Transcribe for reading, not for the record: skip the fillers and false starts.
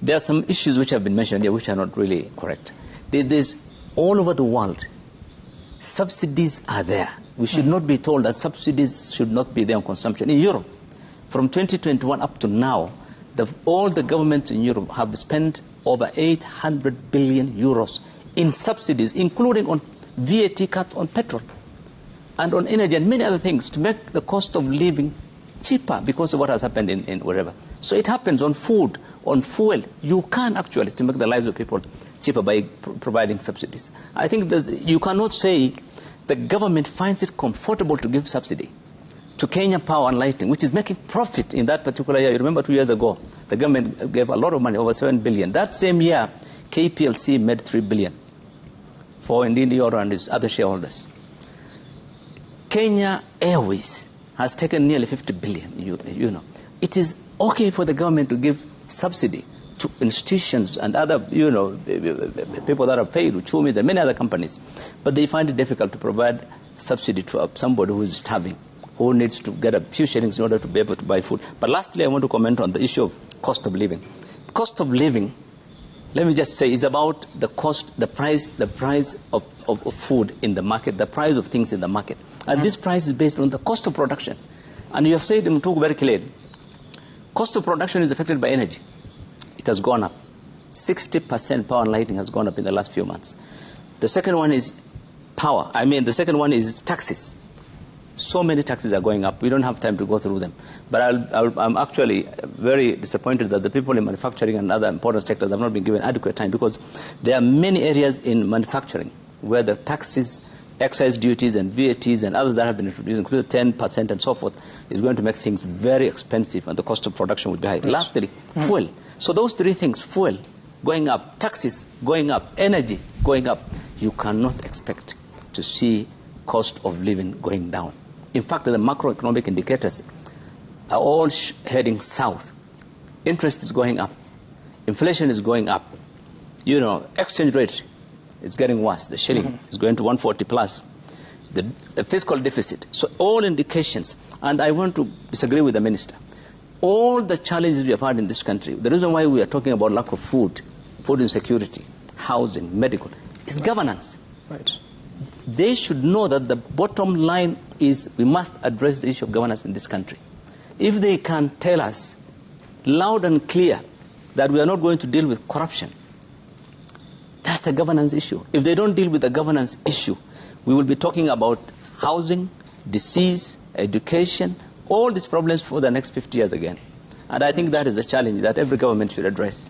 There are some issues which have been mentioned here which are not really correct. There's all over the world, subsidies are there. We should not be told that subsidies should not be there on consumption. In Europe, from 2021 up to now, all the governments in Europe have spent over 800 billion euros in subsidies, including on VAT cut on petrol and on energy and many other things to make the cost of living cheaper because of what has happened in wherever. So it happens on food, on fuel. You can actually to make the lives of people cheaper by providing subsidies. I think you cannot say the government finds it comfortable to give subsidy to Kenya Power and Lighting, which is making profit in that particular year. You remember 2 years ago, the government gave a lot of money, over 7 billion. That same year, KPLC made 3 billion for Ndindi Oro and his other shareholders. Kenya Airways has taken nearly 50 billion, you know. It is okay for the government to give subsidy to institutions and other, people that are paid, Uchumis and many other companies. But they find it difficult to provide subsidy to somebody who is starving, who needs to get a few shillings in order to be able to buy food. But lastly, I want to comment on the issue of cost of living. Cost of living, let me just say, is about the cost, the price of food in the market, the price of things in the market. And this price is based on the cost of production. And you have said in Mtugu very clearly, cost of production is affected by energy. It has gone up. 60% power and lighting has gone up in the last few months. The second one is power. The second one is taxes. So many taxes are going up. We don't have time to go through them. But I'm actually very disappointed that the people in manufacturing and other important sectors have not been given adequate time, because there are many areas in manufacturing where the taxes, excise duties and VATs and others that have been introduced, including 10% and so forth, is going to make things very expensive and the cost of production will be high. Lastly, fuel. So those three things, fuel going up, taxes going up, energy going up, you cannot expect to see cost of living going down. In fact, the macroeconomic indicators are all heading south. Interest is going up. Inflation is going up. Exchange rate is getting worse. The shilling is going to 140 plus. The fiscal deficit. So all indications, and I want to disagree with the minister. All the challenges we have had in this country, the reason why we are talking about lack of food insecurity, housing, medical, is governance. Right. They should know that the bottom line is we must address the issue of governance in this country. If they can tell us loud and clear that we are not going to deal with corruption, that's a governance issue. If they don't deal with the governance issue, we will be talking about housing, disease, education, all these problems for the next 50 years again. And I think that is the challenge that every government should address.